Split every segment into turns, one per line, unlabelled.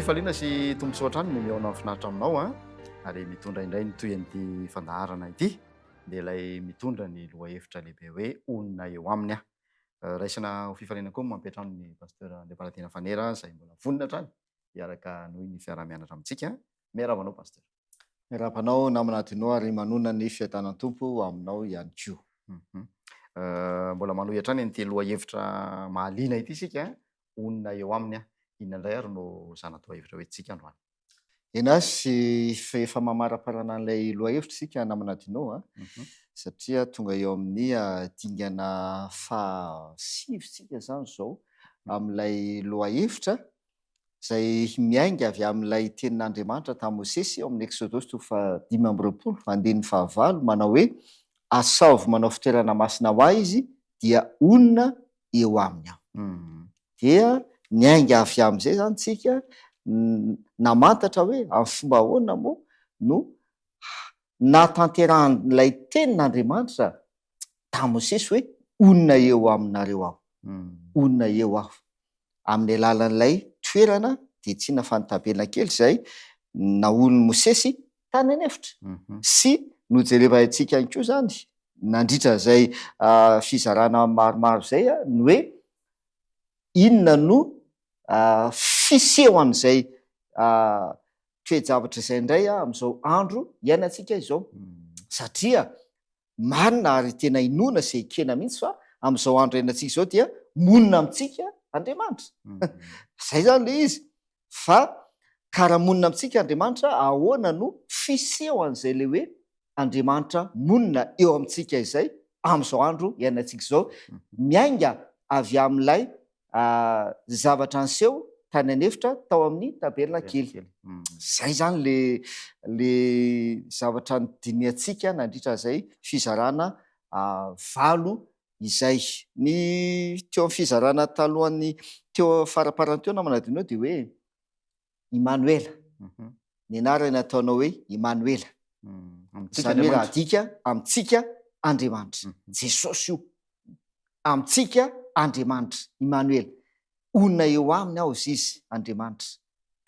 fifaliana sy tombosoa ny miaona amin'ny finaritra aminao a ary mitondra indray ny toy an'ity fandaharana ity dia ilay mitondra ny lohahevitra lehibe hoe onona eo aminy raisina ho fifaliana koa mampiatrano ny pasteur Andriamparatiana Fanera izay mbola vonona hatrany hiaraka noho ny fiarah-mianatra amintsika. Miarabanao pasteur.
Miarabanao namana dinao ary manona ny fiaitanan-tompo aminao ihany koa.
Mbola manohy hatrany an'ity lohahevitra mahaliana ity sika onona eo aminy inona indray ary no zanatao hevitra hoe tsika androany.
Enasy efa mamaraparana an'ilay lohahevitra sika namana dinao satria tonga eo amin'ny dingana fahasivysika zany zao amin'ilay lohahevitra izay miainga avy amin'ilay tenin'Andriamanitra tamin'i Mosesy ao amin'ny Exodosy 5:9 manao hoe asaovy manao fitoerana masina ho ahy izy dia onona eo aminy aho. Dia miainga avy amin'izay zany tsika namantatra hoe amin'ny fomba ahoana moa no natanterahan'ilay tenin'Andriamanitra tamin'i Mosesy hoe onona eo aminareo aho. Onona eo aho. Amin'ny alalan'ilay toerana dia tsy nafantabela kely izay naholon'i Mosesy tany anefitra sy nojereva antsika ihany koa zany nandritra izay fizarana maromaro izay ny hoe inona no fisehoan'izay toe-javatra izay indray amin'izao andro iainantsika izao satria marina ary tena inoana izay kena mihitsy fa amin'izao andro iainantsika izao dia monina amintsika Andriamanitra. Izay zany le izy fa karaha monina amintsika Andriamanitra ahoana no fisehoan'izay le hoe Andriamanitra monina eo amintsika izay amin'izao andro iainantsika izao miainga avy amin'ilay zavatra niseho tany anefitra tao amin'ny tabernakely. Zay zany le zavatra nidiniantsika nandritra izay fizarana 5 izay ny teo amin'ny fizarana talohan'ny teo faraparany teo namana dinao dia hoe Immanuela. Ny anarany ataonao hoe Immanuela. Izany hoe raha adika amintsika Andriamanitra. Jesosy io amintsika Andriamanitra Immanuela. Onona eo aminy aho izy Andriamanitra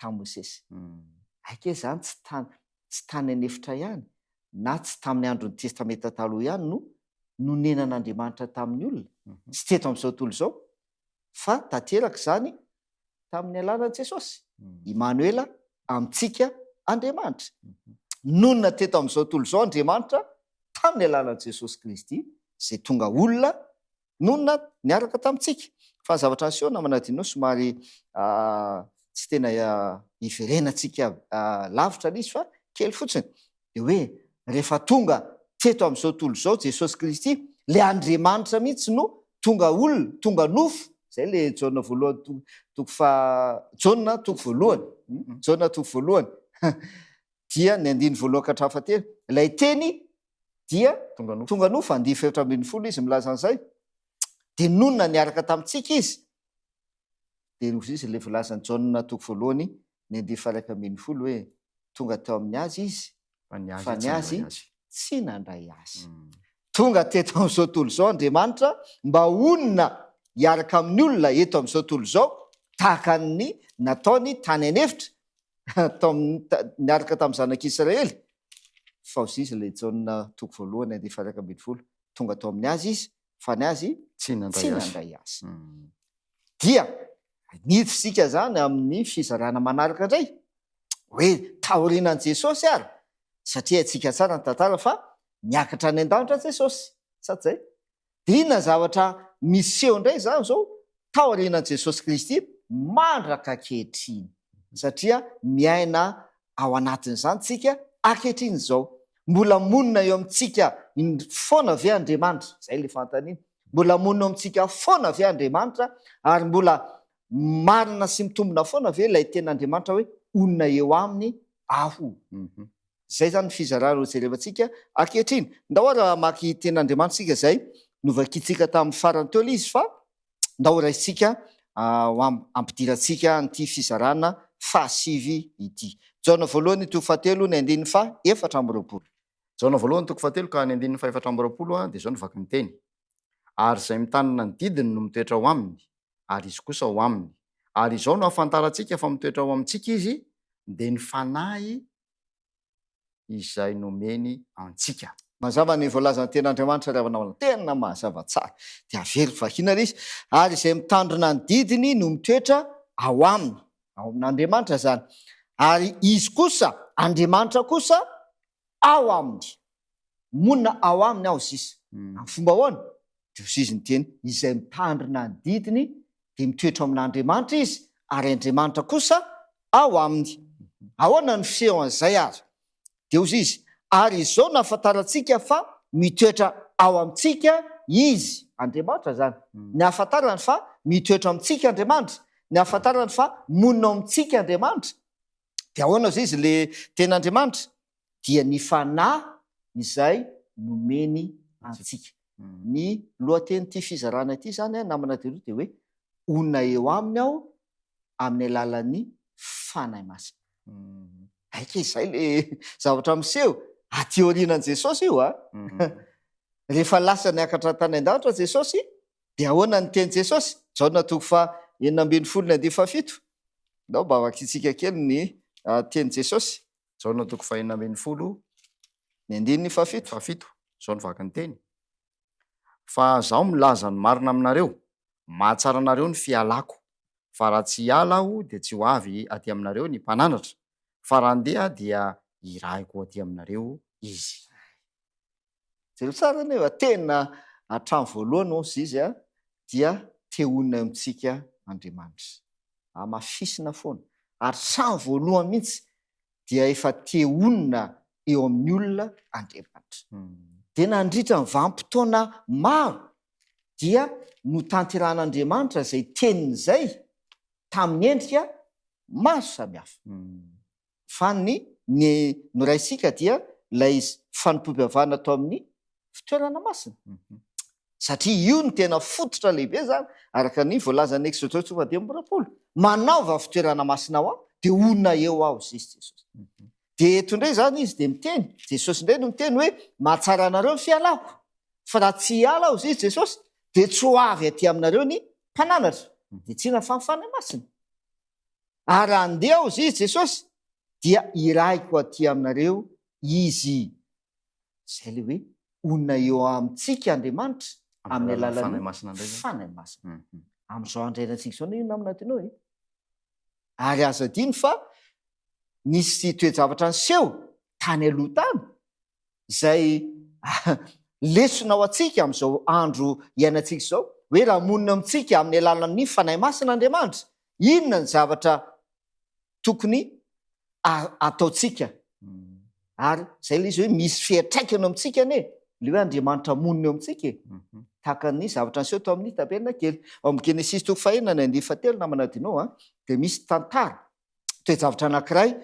tamin'i Mosesy. Aika zany tsy tany anefitra ihany na tsy tamin'ny andron'ny testamenta taloha ihany no nonenan'Andriamanitra tamin'ny olona. Tsy teto amin'izao tontolo izao fa tanteraka izany tamin'ny alalan'i Jesosy. Immanuela amintsika Andriamanitra. Nonona teto amin'izao tontolo izao Andriamanitra tamin'ny alalan'i Jesosy Kristy izay tonga olona nonona niaraka tamintsika. Fa zavatra aseho namana dinao somary tsy tena iverenantsika lavitra l'izy fa kely fotsiny dia hoe rehefa tonga teto amin'izao tontolo izao Jesosy Kristy le Andriamanitra mihitsy no tonga olona tonga nofo izay le Jaona voalohany dia ny 9:1-7 ilay teny dia tonga nofo 10:7 izy milaza an'izay dia nonona niaraka tamintsika izy dia noho izy le volazany Jaona 1:1 hoe tonga teo amin'ny azy izy fa ny azy tsy nandray azy. Tonga teto amin'izao tontolo izao Andriamanitra mba onona hiaraka amin'ny olona eto amin'izao tontolo izao tahaka ny nataony tany anefitra niaraka tamin'ny zanak'Israely fa ozy izy le Jaona 1:1 tonga teo amin'ny azy izy fa ny azy tsy nandray azy. Dia niditra isika zany amin'ny fizarana manaraka indray hoe taorianan'i Jesosy ary satria antsika tsara ny tantara fa niakatra any an-danitra Jesosy sady zay. Dia inona zavatra miseho indray zany zao taorianan'i Jesosy Kristy mandraka ankehitriny satria miaina ao anatin'izany tsika ankehitriny izao. Mbola monina eo amintsika foana avy Andriamanitra izay le fantaniana. Mbola monina eo amintsika foana avy Andriamanitra ary mbola marina sy mitombona foana ve ilay ten'Andriamanitra hoe onona eo aminy aho. Zay zany fizarana ho jerevantsika ankehitriny. Ndao maky ten'Andriamanitra sika izay novakitsika tamin'ny farany teo izy fa ndao raisitsika ampidirantsika n'ity fizarana 5 ity. Jaona voalohany 1:7-4.
Jaona voalohany 1:7 ka ny 4 dia zao novaky ny teny. Ary izay mitanana ny didiny no mitoetra ao aminy, ary izy kosa ao aminy. ary izao no ahafantarantsika fa mitoetra ao amintsika izy dia ny fanahy izay nomeny antsika.
mazava ny voalazany ten'Andriamanitra ravanao tena mahazava tsara dia avery vahina izy ary izay mitandrina ny didiny no mitoetra ao aminy, ao amin'Andriamanitra zany, ary izy kosa Andriamanitra kosa ao aminy, monina ao aminy aho zisa amin'ny fomba ahoana dia izy ny teny izay mitandrina ny didiny dia mitoetra amin'Andriamanitra izy ary Andriamanitra kosa ao aminy. Ahoana ny fiseho an'izay ary dia ozy izy ary izao nahafantarantsika fa mitoetra ao amintsika izy Andriamanitra zany, ny ahafantarany fa mitoetra amintsika Andriamanitra, ny ahafantarany fa monina ao amintsika Andriamanitra. Dia ahoana izy izy le ten'Andriamanitra dia ny fanahy izay nomeny antsika. Ny lohatenyity fizarana ity zany namana teroa dia hoe onona eo aminy aho amin'ny alalan'ny fanahy masina. Aika izay le zavatra miseho aty aorianan' Jesosy io rehefa lasa niakatra tany an-danitra Jesosy dia ahoana ny teny Jesosy? Jaona 9:17 ndao mba vakitsika kely ny teny Jesosy.
Jaona 9:17 zao ny vaky ny teny: fa zaho milaza ny marina aminareo, mahatsara anareo ny fialako, fa raha tsy hiala aho dia tsy ho avy aty aminareo ny mpananatra, fa raha andeha dia irahiko aty aminareo izy.
Jero tsara nefa tena hatramy voalohany ozy izy dia teonina amintsika Andriamanitra mafisina foana, ary tramy voalohany mihitsy dia efa teonina eo amin'ny olona Andriamanitra. Dia nandritra ny vanim-potoana maro dia notanteran'Andriamanitra izay teniny izay tamin'ny endrika maro samihafa. Fa ny noraisika dia ilay fanompoam-pihavana atao amin'ny fitoerana masina. Satria io ny tena fototra lehibe zany araka ny voalazan'ny Exode 3:20 manaova fitoerana masina ao dia onona eo aho zisy Jesosy. Dia eto indray zany izy dia miteny, Jesosy indray no miteny hoe mahatsara anareo ny fialako, fa raha tsy hiala aho zisy Jesosy dia tsy ho avy aty aminareo ny mpananatra, dia tsy na fanahy masina. Ary andeha aho zisy Jesosy dia irahiko aty aminareo izy. Zay le hoe onona eo amintsika Andriamanitra amin'ny alalan'ny fanahy masina. Amin'izao andrainantsika izao io namana tenao ary aza diny fa nisy toe-javatra niseho tany aloha tany izay lesona ao antsika amin'izao andro iainantsika izao hoe raha monina amintsika amin'ny alalan'ny fanahy masina Andriamanitra, inona ny zavatra tokony ataontsika? Ary zay le izy hoe misy fiantraikany amintsika ane le hoe Andriamanitra monina eo amintsika tahaka ny zavatra niseho tao amin'ny tabelina kely ao amin'ny Genesis 1:1-3 namanadinao dia misy tantara toe-javatra anankiray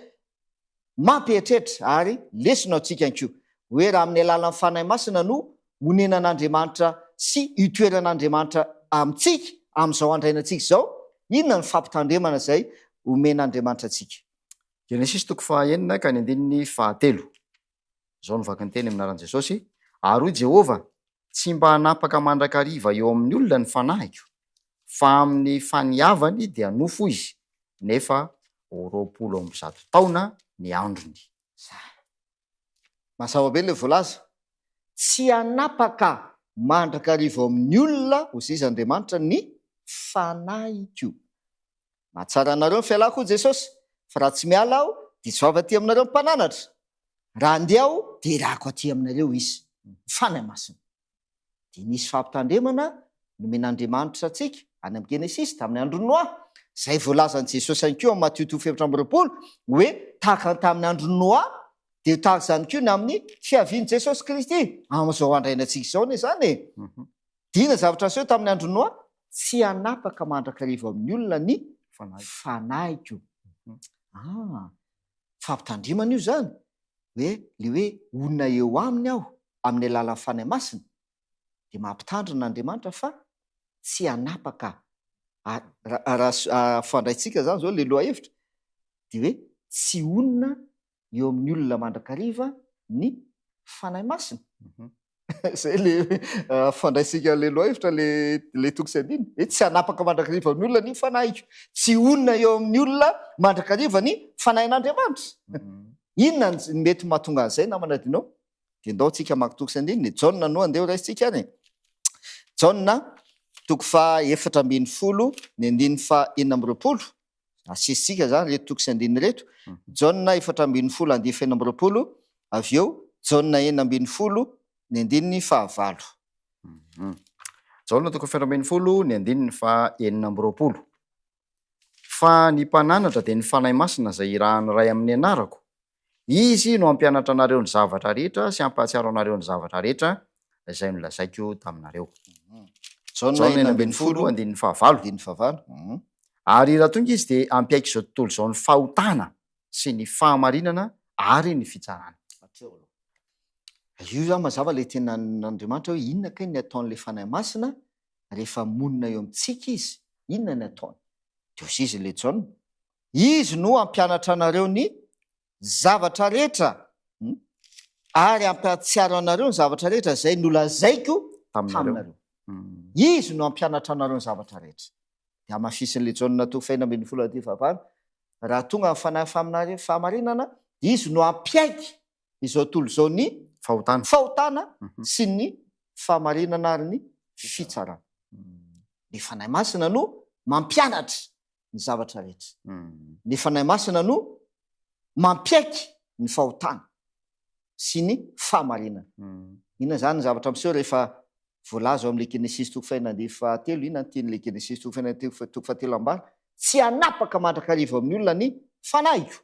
mampieritreritra ary lesona antsika ankoa hoe raha amin'ny alalan'ny fanahy masina no onenan'Andriamanitra sy itoeran'Andriamanitra amintsika amin'izao andrainantsika izao, inona ny fampitandremana izay omen'Andriamanitra antsika?
Genesis 1:9-3 zao ny vaky ny teny aminaran'i Jesosy: ary hoy Jehova, tsy mba hanapaka mandrakariva eo amin'ny olona ny fanahiko, fa amin'ny faniavany dia nofo izy, nefa 20 taona ny androny.
Mazava be le voalaza, tsy hanapaka mandrakariva eo amin'ny olona hozy izy Andriamanitra ny fanahiko. Mahatsara anareo ny fialako Jesosy, fa raha tsy miala aho dia tsy ho avy aty aminareo ny mpananatra, raha andeha aho dia irahako aty aminareo izy. Fanahy masina. Dia nisy fampitandremana nomen'Andriamanitra antsika any amin'ny Genesis tamin'ny andro Noa, izay voalazan'i Jesosy any koa amin'ny Matthieu 2:20 hoe tahaka tamin'ny andro Noa dia tahaka izany koa ny amin'ny fiavian'i Jesosy Kristy amin'izao andrainantsika izao anie zany dina zavatra niseho tamin'ny andro Noa, tsy hanapaka mandrakariva amin'ny olona ny fanahiko. Fampitandremana io zany hoe le hoe onona eo aminy aho amin'ny alalan'ny fanahy masina dia mampitandrin'Andriamanitra fa tsy hanapaka. Raha fandraitsika zany zao le lohahevitra dia hoe tsy onona eo amin'ny olona mandrakariva ny fanahy masina. zay le fandraisika le loahevitra le tokosy andiny hoe tsy hanapaka mandrakariva ny olona ny fanahiko, tsy onona eo amin'ny olona mandrakariva ny fanahin'Andriamanitra. Inona ny mety mahatonga an'izay namana dinao? De ndao tsika maka tokosy andiny ny Jaona no andeha ho raisitsika any. Jaona toko fa 4:10 ny andiny fa 4:20 asisitsika zany reto tokosy andiny reto. Jaona 4:10 andiny fa 4:20, avy eo Jaona 4:10 ny andininy fa 9.
Jaona toko 4:10 ny andininy fa 4:20. Fa ny mpananatra dia ny fanahy masina izay irahany ray amin'ny anarako. Izy no ampianatra anareo ny zavatra rehetra sy ampahatsiaro anareo ny zavatra rehetra izay nolazaiko taminareo.
Jaona
4:10 andininy fa 9. Ary raha tonga izy dia ampiaiky izao tontolo izao ny fahotana sy ny fahamarinana ary ny fitsarana.
Io zany mazava le tena n'Andriamanitra hoe inona kay ny ataon'le fanahy masina rehefa monina eo amintsika izy, inona ny ataony? Dios izy le Jaona, izy no ampianatra anareo ny zavatra rehetra ary ampahatsiaro anareo ny zavatra rehetra zay nolazaiko taminareo. Izy no ampianatra anareo ny zavatra rehetra. De amafisin'le Jaona toko 4:10 raha tonga fanahy fahamarinana, izy no ampiaiky izao tontolo izao ny fahotana sy ny fahamarinana ary ny fitsarana. Ny fanahy masina no mampianatra ny zavatra rehetra. Ny fanahy masina no mampiaiky ny fahotana sy ny fahamarinana. Inona zany ny zavatra miseho rehefa voalaza ao amin'le Genesis toko 1:3, inona ny tian'le Genesis toko 1:3 ambany? Tsy hanapaka mandrakariva amin'ny olona ny fanahiko.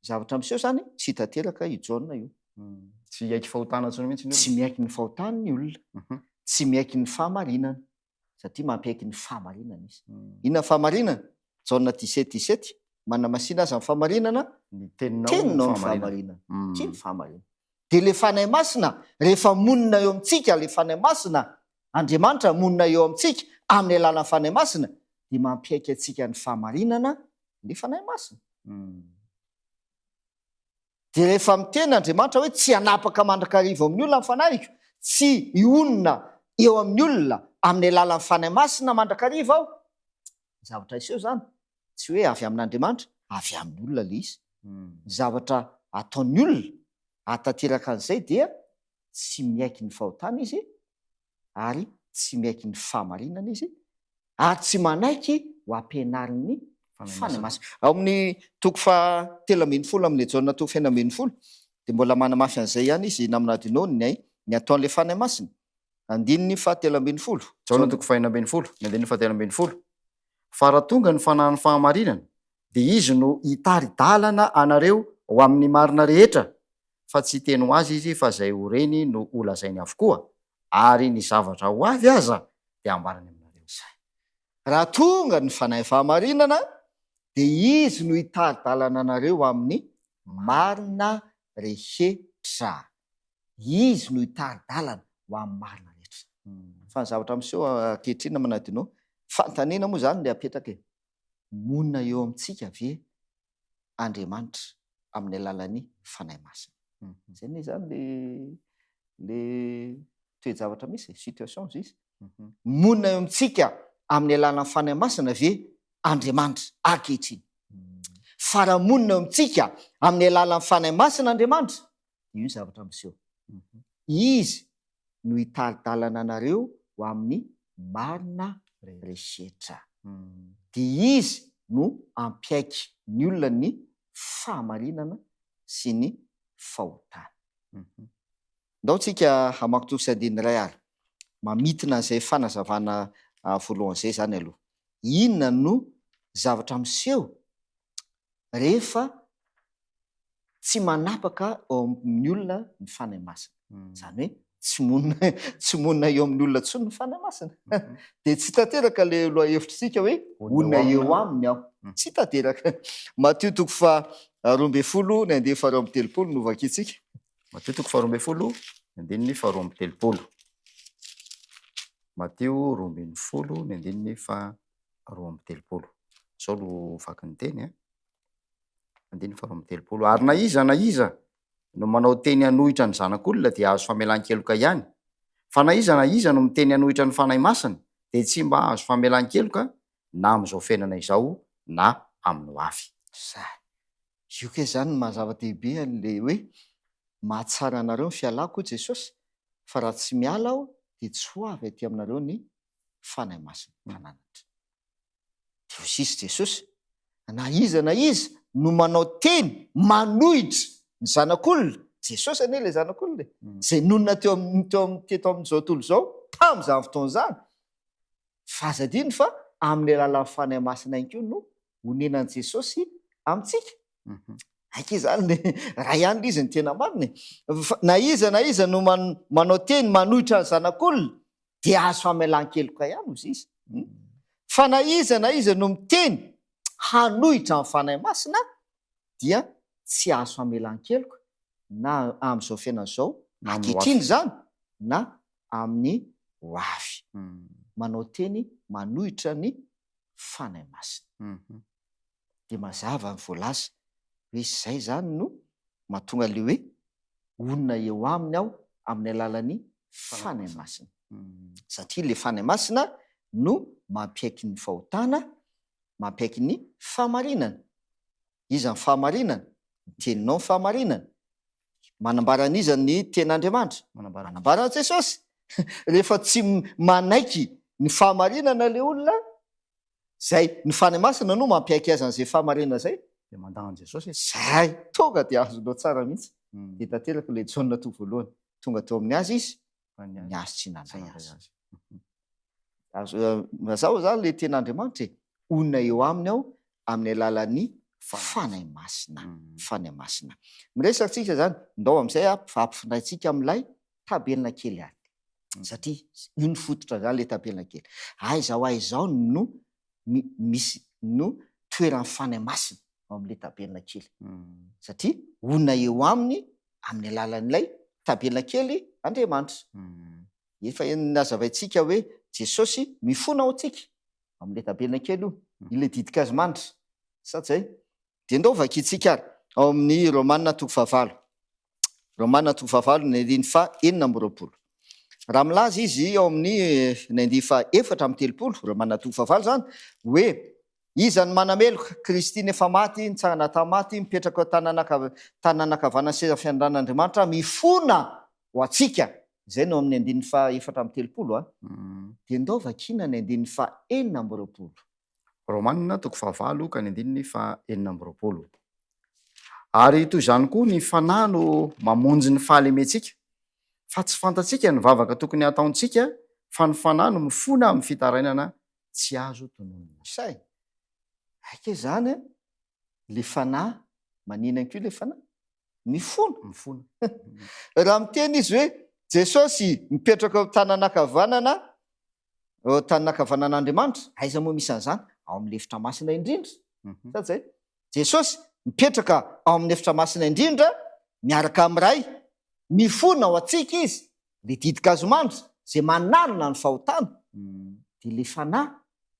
Zavatra miseho zany tsy hitateraka io Jaona io.
Tsy miaiky fahotana tsony mihitsy ny olona.
Tsy miaiky ny fahotana ny olona. Tsy miaiky ny fahamarinana satria mampiaiky ny fahamarinana izy. Inona fahamarinana? Jaona 17:17 manamasina azy amin'ny fahamarinana,
Ny teninao
teninao ny fahamarinana. Tsy ny fahamarinana. De le fanahy masina rehefa monina eo amintsika, le fanahy masina Andriamanitra monina eo amintsika amin'ny alalan'ny fanahy masina, de mampiaiky atsika ny fahamarinana ny fanahy masina. De rehefa miteny Andriamanitra hoe tsy hanapaka mandrakariva amin'ny olona ny fanahiko, tsy ionona eo amin'ny olona amin'ny alalan'ny fanahy masina mandrakariva aho, zavatra iseho zany tsy hoe avy amin'Andriamanitra, avy amin'ny olona le izy. Zavatra ataon'ny olona atateraka an'izay dia tsy miaiky ny fahotana izy ary tsy miaiky ny fahamarinana izy ary tsy manaiky ho ampianarin'ny fanahy masina. Ao amin'ny toko fa 3:10 amin'le Jaona toko 1:10 de mbola manamafy an'izay ihany izy naminadinao ny ataon'le fanahy masina. Andininy fa 3:10.
Jaona toko fa 1:10 ny andininy fa 3:10. Fa raha tonga ny fanahin'ny fahamarinana dia izy no hitari-dalana anareo ho amin'ny marina rehetra, fa tsy teny ho azy izy fa zay ho reny no ho lazainy avokoa, ary ny zavatra ho avy aza dia ambarany aminareo.
Raha tonga ny fanahy fahamarinana dia izy no hitari-dalana anareo amin'ny marina rehetra. Izy no hitari-dalana ho amin'ny marina rehetra. Fa ny zavatra miseho ankehitriny manadinao, fantaniana moa zany le apetraka e. Monina eo amintsika ve Andriamanitra amin'ny alalan'ny fanahy masina. Zay ne zany le toe-javatra misy situation izy. Monina eo amintsika amin'ny alalan'ny fanahy masina ve Andriamanitra ankehitriny. Fa raha monina eo amintsika amin'ny alalan'ny fanahy masina Andriamanitra, io zavatra miseho. Izy no hitari-dalana anareo ho amin'ny marina rehetra. Dia izy no ampiaiky ny olona ny fahamarinana sy ny fahotana. Ndao tsika hamaky toko sy andiny iray ary mamitina an'izay fanazavana voalohany izay zany aloha. Inona no zavatra miseho rehefa tsy manapaka ao amin'ny olona ny fanahy masina? Zany hoe tsy monina eo amin'ny olona tsony ny fanahy masina. De tsy tanteraka le loha-hevitritsika hoe onona eo aminy aho. Tsy tanteraka. Matio toko fa 12 ny andiny fa 2:30 no vakitsika.
Matio toko fa 12 ny andininy fa 2:30. Matio 12 ny andininy fa 2:30. Zao no vaky ny teny andininy fa 2:30. Ary na iza no manao teny anohitra ny zanak'olona dia azo famelan-keloka ihany, fa na iza no miteny anohitra ny fanahy masina de tsy mba azo famelan-keloka na amin'izao fiainana izao na amin'ny ho avy.
Io ke zany ny mahazava-dehibe an'le hoe mahatsara anareo ny fialako Jesosy, fa raha tsy miala aho de tsy ho avy aty aminareo ny fanahy masina mpananatra. Dio sisy Jesosy, na iza no manao teny manohitra ny zanak'olona, Jesosy anie le zanak'olona zay nonona teto amin'izao tontolo izao tamin'izany fotoana izany, fazadiny fa amin'ny alalan'ny fanahy masina ihany koa no honenan'i Jesosy amintsika. Aika izany le raha ihany le izy ny tena marina. Na iza no manao teny manohitra ny zanak'olona dia azo famelan-keloka ihany ozy izy. Fa na iza no miteny hanohitra ny fanahy masina dia tsy azo famelan-keloka na amin'izao fiainana izao ankehitriny zany na amin'ny ho avy. Manao teny manohitra ny fanahy masina. De mazava ny voalaza hoe izay zany no mahatonga le hoe onona eo aminy aho amin'ny alalan'ny fanahy masina. Satria le fanahy masina no mampihaiky ny fahotana, mampihaiky ny fahamarinana. Iza ny fahamarinana? Teninao ny fahamarinana. Manambara an'iza ny ten'Andriamanitra? Manambara Jesosy. Rehefa tsy manaiky ny fahamarinana le olona, zay ny fanahy masina no mampihaiky azy an'izay fahamarinana zay,
de mandany Jesosy
zay tonga de azonao tsara mihitsy. De tanteraka le Jaona tao voalohany, tonga teo amin'ny azy izy ny azo tsy nanday azy. Mazao zany le ten'Andriamanitra onona eo aminy aho amin'ny alalan'ny fanahy masina. Fanahy masina. Miresaka tsika zany ndao amin'izay ampifinaitsika amin'ilay tabelina kely any. Satria io ny fototra zany le tabelina kely. Aiza no misy no toeran'ny fanahy masina amin'ilay tabelina kely. Satria onona eo aminy amin'ny alalan'ilay tabelina kely Andriamanitra. Efa nazavaintsika hoe Jesosy mifona ao antsika amin'ilay tabelina kely io, ilay didikazo manitra. Satsy zay. De ndao vakitsika ary ao amin'ny Romanina 9:9. Romanina 9:9 ny andiny fa 4:20. Raha milaza izy ao amin'ny ny andiny fa 4:30, Romanina 9:9 zany, hoe iza ny manameloka Kristy efa maty, nitsangana tamaty, mipetraka ao tanàn'ankavanana seza fiandran'Andriamanitra, mifona ho antsika. Zay no amin'ny andiny fa 4:30 De ndao vakina ny andiny fa 4:20.
Romanina 9:9 ka ny andininy fa 4:20. Ary toy izany koa ny fanahy no mamonjy ny fahalemetsika, fa tsy fantatsika ny vavaka tokony ataontsika, fa ny fanahy no mifona amin'ny fitarainana tsy azo tononona.
Say, aika zany le fanahy, maninana koa le fanahy? Mifona. Raha miteny izy hoe Jesosy mipetraka ao tanàn'ankavanana, ao tanàn'ankavanan'Andriamanitra, aiza moa misy an'izany? Ao amin'ny efitra masina indrindra. Satsy zay. Jesosy mipetraka ao amin'ny efitra masina indrindra, miaraka amin'ray, mifona ao antsika izy, le didikazo manitra, zay manarona ny fahotana. De le fanahy,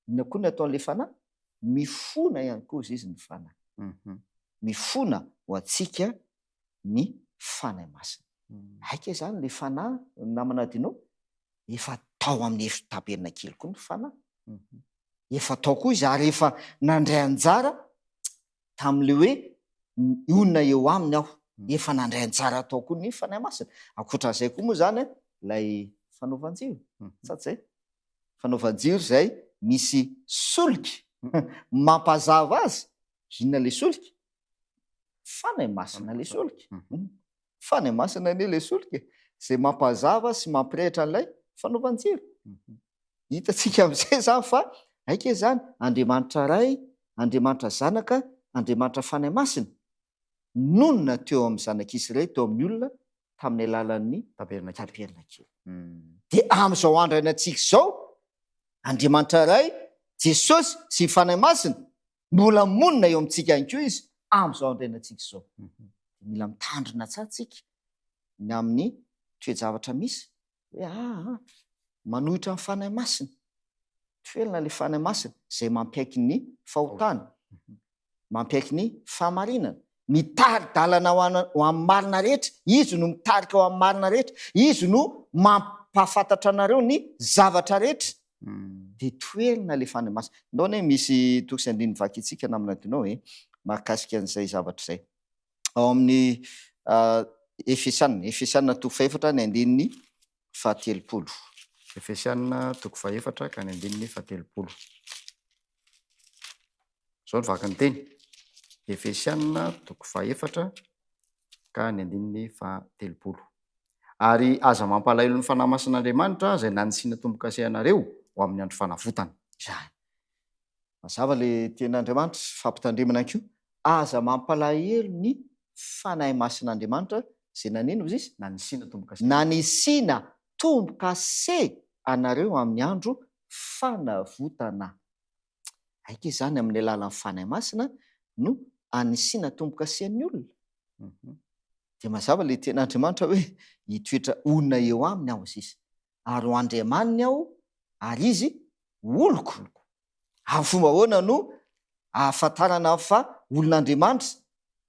inona koa ny ataon'le fanahy? Mifona ihany koa izy ny fanahy. Mifona ho antsika ny fanahy masina. Aika zany le fanahy namana dinao, efa tao amin'ny efitra tabelina kely koa ny fanahy. Efa tao koa izy ary efa nandray anjara tam'le hoe onona eo aminy aho, efa nandray anjara tao koa ny fanahy masina. Ankoatran'izay koa moa zany lay fanaovan-jiro. Satsy zay. Fanaovan-jiro zay misy solika mampazava azy. Inona le solika? Fanahy masina le solika. Fanahy masina anie le solika, zay mampazava sy mampirehitra an'ilay fanaovan-jiro. Hitatsika amin'izay zany fa aika zany Andriamanitra ray, Andriamanitra zanaka, Andriamanitra fanahy masina nonona teo amin'ny zanak'Israely, teo amin'ny olona tamin'ny alalan'ny tabelina kely. De amin'izao andro ainantsika izao, Andriamanitra ray, Jesosy sy fanahy masina mbola monina eo amintsika ihany koa izy amin'izao andro ainantsika izao. Mila mitandrina tsara tsika ny amin'ny toe-javatra misy hoe manohitra ny fanahy masina. Toelana le fanahy masina zay mampihaiky ny fahotana, mampihaiky ny fahamarinana, mitary-dalana ho amin'ny marina rehetra, izy no mitarika ho amin'ny marina rehetra, izy no mampahafantatra anareo ny zavatra rehetra. De toerina le fanahy masina. Ndaony hoe misy tokisy andiny vaky itsika namina dinao mahakasika an'izay zavatra zay. Ao amin'ny Efesiana toko faefatra ny andininy 17.
Efesiana toko faefatra ka ny andininy 17. Zao ny vaky ny teny. Efesiana toko faefatra ka ny andininy 17. Ary aza mampalahelo ny fanahy masin'Andriamanitra zay nanisiana tombo-kase anareo ho amin'ny andro fanavotana.
Zany. Mazava le tenin'Andriamanitra fampitandremana anko. Aza mampalahelo ny fanahy masin'Andriamanitra zay nanino izy?
Nanisiana tombo-kase.
Nanisiana tombo-kase anareo amin'ny andro fanavotana. Aika izany amin'ny alalan'ny fanahy masina no anisiana tombo-kasen'ny olona. De mazava le tenin'Andriamanitra hoe hitoetra onona eo aminy aho izy. Ary ho andriamaniny aho ary izy oloko. Amin'ny fomba ahoana no ahafantarana fa olon'Andriamanitra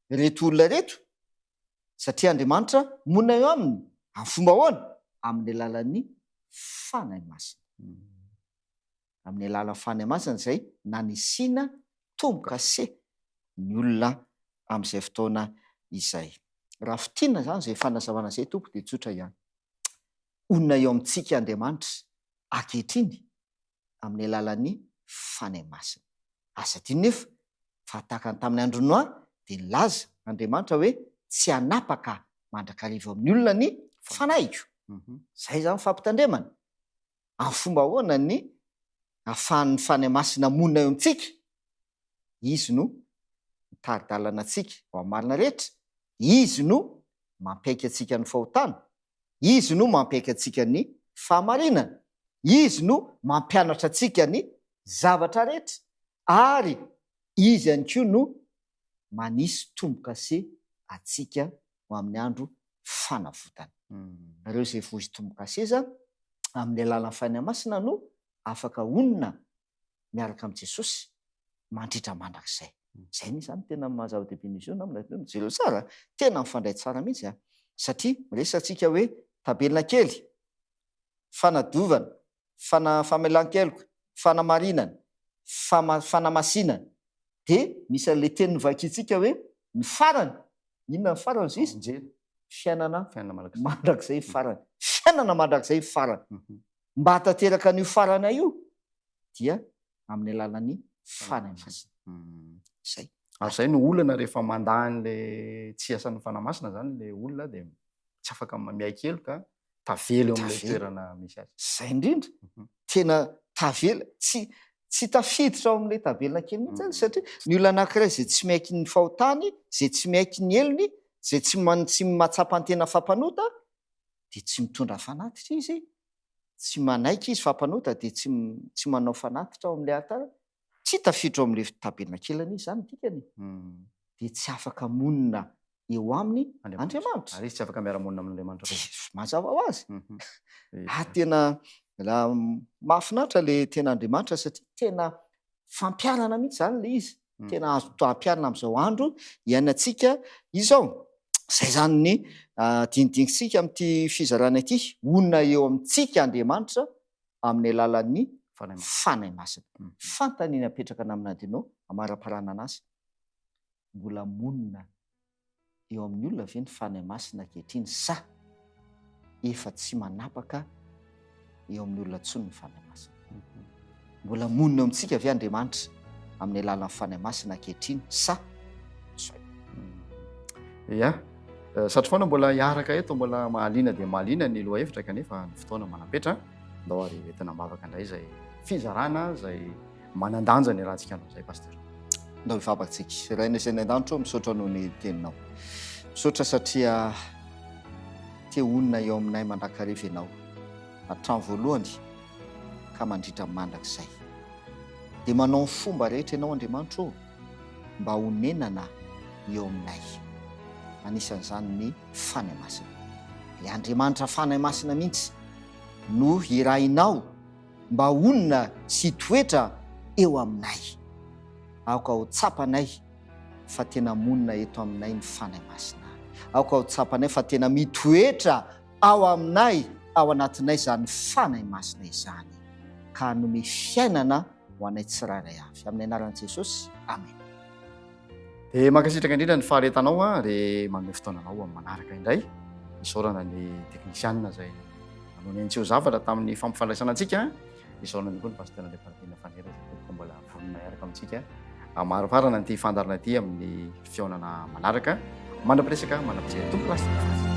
reto olona reto? Satria Andriamanitra monina eo aminy. Amin'ny fomba ahoana? Amin'ny alalan'ny fanahy masina. Amin'ny alalan'ny fanahy masina izay nanisiana tombo-kase ny olona amin'izay fotoana izay. Raha fitiana zany izay fanazavana izay tompo dia tsotra ihany. Onona eo amintsika Andriamanitra ankehitriny amin'ny alalan'ny fanahy masina. Asa tiany nefa fa tahaka tamin'ny andro Noa dia nilaza Andriamanitra hoe tsy hanapaka mandrakariva amin'ny olona ny fanahiako. Zay zany fampitandremana. Amin'ny fomba ahoana ny ahafahan'ny fanahy masina monina eo amintsika? Izy no mitary-dalana antsika ho amin'ny marina rehetra. Izy no mampiaiky antsika ny fahotana. Izy no mampiaiky antsika ny fahamarinana. Izy no mampianatra antsika ny zavatra rehetra. Ary izy ihany koa no manisy tombo-kase antsika ho amin'ny andro fanavotana. Nareo izay vozy tombo-kase zany amin'ny alalan'ny fanahy masina no afaka onona miaraka amin'i Jesosy mandritra mandrakizay. Zay ny zany tena mahazava-dehibe n'izy io namina jereo tsara. Tena mifandray tsara mihitsy satria miresantsika hoe tabelina kely, fanadovana, famelan-keloka, fanamarinana, fanamasinana. De misy an'le teny vakitsika hoe ny farany. Inona ny farany izy? Fiainana mandrakizay farany. Fiainana mandrakizay farany. Mba hatateraka an'io farana io dia amin'ny alalan'ny fanahy masina. Zay.
Ary zay no olana rehefa mandany le tsy asan'ny fanahy masina zany le olona dia tsy afaka miaiky elo ka tavela eo amin'ilay toerana misy azy.
Zay indrindra. Tena tavela, tsy tafiditra ao amin'ilay tabelina kely mihitsy satria ny olona anankiray izay tsy miaiky ny fahotany, izay tsy miaiky ny elony, izay tsy mahatsapa ny tena fampanota dia tsy mitondra fanatitra izy. Tsy manaiky izy fampanota dia tsy manao fanatitra ao amin'ilay altara. Tsy tafiditra ao amin'ilay tabelina kelany izy zany dikany. Dia tsy afaka monina eo amin'ny Andriamanitra.
Ary izy tsy afaka miara-monina amin'Andriamanitra.
Mazava ho azy. Tena mahafinaritra le tena Andriamanitra satria tena fampianana mihitsy zany le izy. Tena azo tampianana amin'izao andro iainantsika izao. Zay zany ny dinidinitsika amin'ity fizarana ity. Onona eo amintsika Andriamanitra amin'ny alalan'ny fanahy masina. Fantany apetraka namina dinao amara-parana anazy. Mbola monina eo amin'ny olona ve ny fanahy masina ankehitriny sa efa tsy manapaka eo amin'ny olona tsony ny fanahy masina? Mbola monina eo amintsika ve Andriamanitra amin'ny alalan'ny fanahy masina ankehitriny sa
ia satria foana mbola hiaraka eto, mbola mahaliana dia mahaliana ny loha hevitra kanefa ny fotoana manapetra. Ndao ary entina mavaka indray izay fizarana izay manandanja ny rahantsika anao izay pastor.
Ndao hivavakantsika. Raina izay ny an-danitra misaotra noho ny teninao. Misaotra satria te onona eo aminay mandrakariva ianao hatramin'ny voalohany ka mandritra mandrakizay. Dia manao ny fomba rehetra ianao Andriamanitra mba honenana eo aminay. Anisan'izany ny fanahy masina. Ilay Andriamanitra fanahy masina mihitsy no irahinao mba honona sy toetra eo aminay. Aoka ho tsapanay fa tena monina eto aminay ny fanahy masina. Aoka ho tsapanay fa tena mitoetra ao aminay ao anatinay zany fanahy masina izany, ka nome fiainana ho anay tsirairay avy, amin'ny anaran'i Jesosy, amen.
Dia mankasitraka indrindra ny faharetanao re manome fotoananao amin'ny manaraka indray. Isaorana ny teknisianina izay manao ny antseo zavatra tamin'ny fampifandraisana antsika. Isaorana koa ny pasteur Lepartina Fanera izay mbola vonona miaraka amintsika amarivarana ny fandarana ity amin'ny fiaonana manaraka. Mandrapiresaka, manapitray tompo lasy.